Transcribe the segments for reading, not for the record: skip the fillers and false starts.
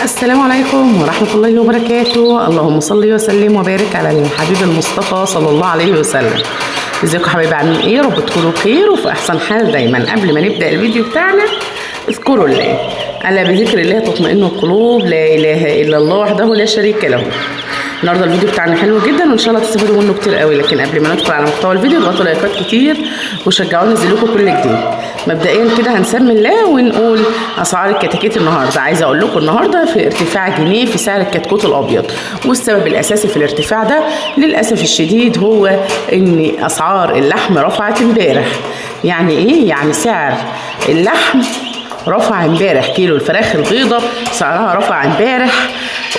السلام عليكم ورحمة الله وبركاته. اللهم صل وسلم وبارك على الحبيب المصطفى صلى الله عليه وسلم. ازيكم حبايبي، عاملين ايه؟ رب تكونوا بخير وفي احسن حال دايما. قبل ما نبدأ الفيديو بتاعنا اذكروا الله، الا بذكر الله تطمئن القلوب، لا اله الا الله وحده لا شريك له. النهارده الفيديو بتاعنا حلو جدا وان شاء الله تستفادوا منه كتير قوي، لكن قبل ما ندخل على محتوى الفيديو اضغطوا لايكات كتير وشجعوني انزل لكم كل جديد. مبدئيا كده هنسمي الله ونقول اسعار الكتاكيت النهارده. عايزه اقول لكم النهارده في ارتفاع جنيه في سعر الكتكوت الابيض، والسبب الاساسي في الارتفاع ده للاسف الشديد هو ان اسعار اللحم رفعت امبارح. يعني ايه؟ يعني سعر اللحم رفع امبارح. كيلو الفراخ البيضاء سعرها رفع امبارح،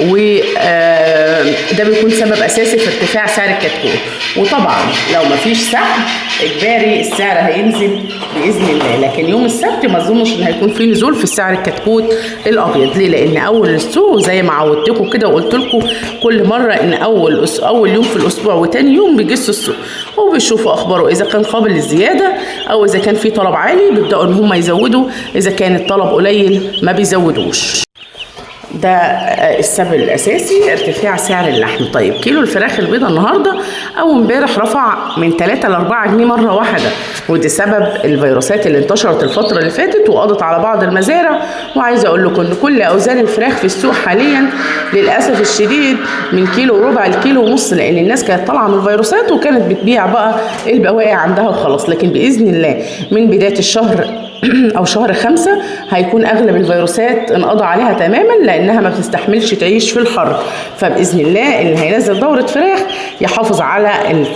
وده بيكون سبب اساسي في ارتفاع سعر الكتكوت. وطبعا لو مفيش سحب اجباري السعر هينزل باذن الله، لكن يوم السبت ما اظنش ان هيكون في نزول في سعر الكتكوت الابيض. ليه؟ لان اول السوق زي ما عودتكم كده وقلت لكم كل مره ان اول يوم في الاسبوع وتاني يوم بيجسوا السوق وبيشوفوا اخباره، اذا كان قابل للزياده او اذا كان في طلب عالي بيبداوا ان هم يزودوا، اذا كان الطلب قليل ما بيزودوش. ده السبب الاساسي ارتفاع سعر اللحم. طيب كيلو الفراخ البيضاء النهارده او امبارح رفع من 3 ل 4 جنيه مره واحده، ودي سبب الفيروسات اللي انتشرت الفتره اللي فاتت وقضت على بعض المزارع. وعايزه اقول لكم ان كل اوزان الفراخ في السوق حاليا للاسف الشديد من كيلو وربع لكيلو ونص، لان الناس كانت طالعه من الفيروسات وكانت بتبيع بقى البواقي عندها وخلاص. لكن باذن الله من بدايه الشهر او شهر 5 هيكون اغلب الفيروسات انقضى عليها تماما، لانها ما بتستحملش تعيش في الحر. فباذن الله اللي هينزل دوره فراخ يحافظ على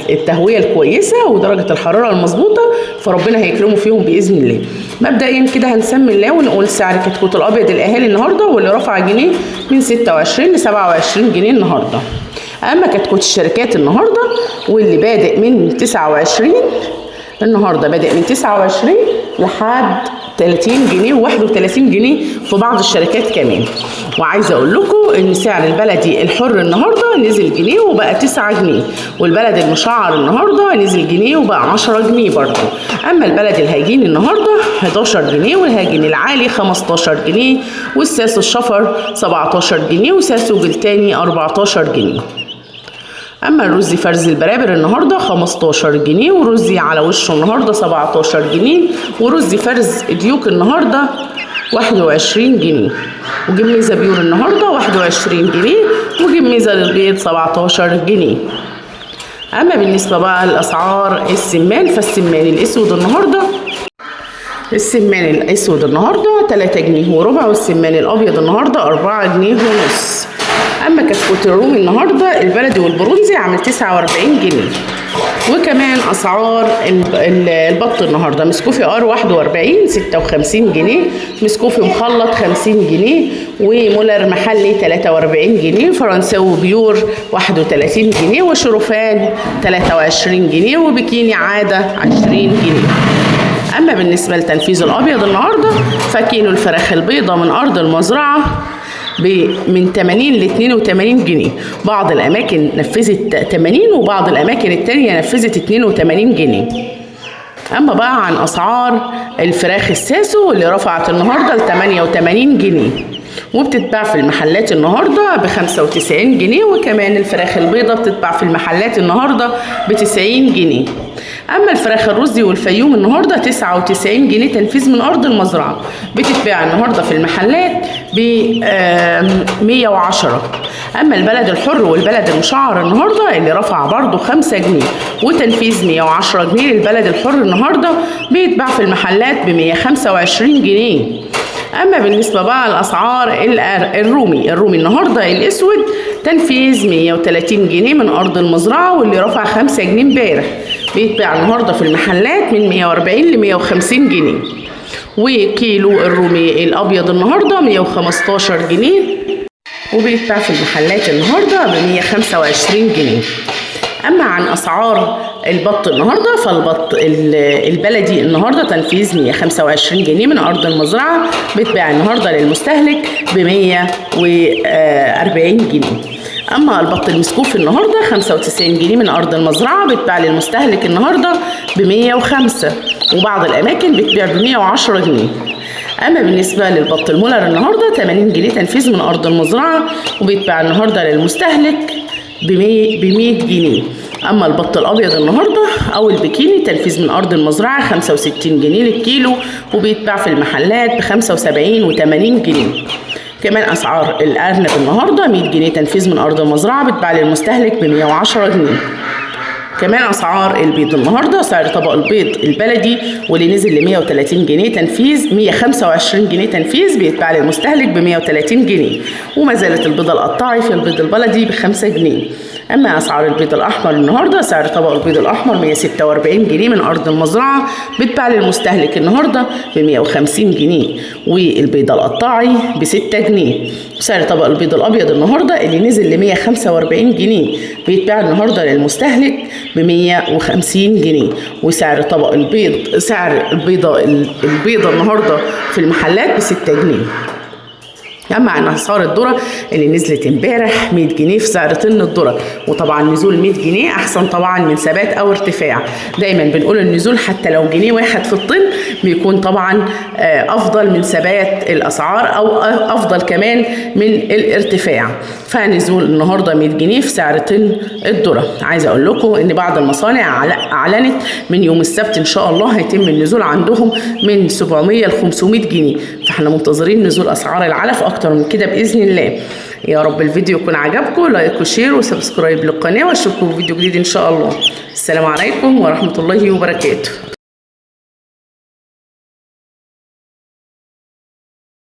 التهويه الكويسه ودرجه الحراره المظبوطه، فربنا هيكرمه فيهم باذن الله. مبدئيا كده هنسمي الله ونقول سعر الكتكوت الابيض الاهالي النهارده واللي رفع جنيه من 26 ل 27 جنيه النهارده. اما كتكوت الشركات النهارده واللي بادئ من 29 النهارده بادئ من 29 لحد 30 جنيه و31 جنيه في بعض الشركات كمان. وعايزه اقول لكم ان سعر البلدي الحر النهارده نزل جنيه وبقى 9 جنيه، والبلد المشعر النهارده نزل جنيه وبقى 10 جنيه برضه. اما البلد الهجين النهارده 11 جنيه، والهجين العالي 15 جنيه، والساسو الشفر 17 جنيه، وساسو جلتاني 14 جنيه. اما الرز فرز البرابر النهارده 15 جنيه، ورزي على وشه النهارده 17 جنيه، ورز فرز ديوك النهارده 21 جنيه، وجميزه بيور النهارده 21 جنيه، وجميزه للبيض 17 جنيه. اما بالنسبه بقى لاسعار السمان، فالسمان الاسود النهارده 3 جنيه وربع، والسمان الابيض النهارده 4 جنيه ونص. اما كتكوت الرومي النهارده البلدي والبرونزي عامل 49 جنيه. وكمان اسعار البط النهارده مسكوفي ار 41 56 جنيه، مسكوفي مخلط 50 جنيه، ومولر محلي 43 جنيه، فرنساوي بيور 31 جنيه، وشرفان 23 جنيه، وبكيني عاده 20 جنيه. اما بالنسبه لتنفيذ الابيض النهارده فكيلو الفراخ البيضاء من ارض المزرعه من 80 ل 82 جنيه. بعض الاماكن نفذت 80 وبعض الاماكن التانية نفذت 82 جنيه. اما بقى عن اسعار الفراخ الساسو اللي رفعت النهارده ل 88 جنيه، وبتتباع في المحلات النهارده ب 95 جنيه، وكمان الفراخ البيضاء بتتباع في المحلات النهارده ب 90 جنيه. اما الفراخ الرزي والفيوم النهارده 99 جنيه تنفيذ من ارض المزرعه، بتتباع النهارده في المحلات ب 110. اما البلد الحر والبلد المشعر النهارده اللي رفع برضو 5 جنيه وتنفيذ 110 جنيه للبلد الحر النهارده، بيتباع في المحلات ب 125 جنيه. اما بالنسبه بقى لاسعار الرومي النهارده الاسود تنفيذ 130 جنيه من ارض المزرعه، واللي رفع 5 جنيه امبارح بيتباع النهارده في المحلات من 140 ل 150 جنيه. وكيلو الرومي الابيض النهارده 115 جنيه، وبيتباع في المحلات النهارده ب 125 جنيه. اما عن اسعار البط النهارده فالبط البلدي النهارده تنفيذ 125 جنيه من ارض المزرعه، بيتباع النهارده للمستهلك ب 140 جنيه. اما البط المسكوف النهارده 95 جنيه من ارض المزرعه، بيتباع للمستهلك النهارده ب 105، وبعض الاماكن بتبيع ب 110 جنيه. اما بالنسبه للبط المولر النهارده 80 جنيه تنفيذ من ارض المزرعه، وبيتباع النهارده للمستهلك ب 100 جنيه. اما البط الابيض النهارده او البكيني تنفيذ من ارض المزرعه 65 جنيه للكيلو، وبيتباع في المحلات ب 75 و 80 جنيه. كمان اسعار الارنب النهارده 100 جنيه تنفيذ من ارض المزرعه، بتباع للمستهلك ب 110 جنيه. كمان اسعار البيض النهارده سعر طبق البيض البلدي واللي نزل ل 130 جنيه تنفيذ 125 جنيه تنفيذ، بيتباع للمستهلك ب 130 جنيه. وما زالت البيضه القطاعي في البيض البلدي ب 5 جنيه. اما اسعار البيض الاحمر النهارده سعر طبق البيض الاحمر 146 جنيه من ارض المزرعه، بيتباع للمستهلك النهارده ب 150 جنيه. والبيضه القطاعي ب 6 جنيه. سعر طبق البيض الابيض النهارده اللي نزل ل 145 جنيه، بيتباع النهارده للمستهلك ب 150 جنيه. وسعر طبق البيض سعر البيضه النهارده في المحلات ب 6 جنيه. اما عن اسعار الذره اللي نزلت امبارح 100 جنيه في سعر طن الذره، وطبعا نزول 100 جنيه احسن طبعا من ثبات او ارتفاع. دايما بنقول النزول حتى لو جنيه واحد في الطن بيكون طبعا افضل من ثبات الاسعار او افضل كمان من الارتفاع. فنزول النهارده 100 جنيه في سعر طن الذره. عايزه اقول لكم ان بعض المصانع اعلنت من يوم السبت ان شاء الله هيتم النزول عندهم من 700 ل 500 جنيه، فاحنا منتظرين نزول اسعار العلف اكتر من كده باذن الله. يا رب الفيديو يكون عجبكم، لايك وشير وسبسكرايب للقناه، واشوفكم في فيديو جديد ان شاء الله. السلام عليكم ورحمه الله وبركاته.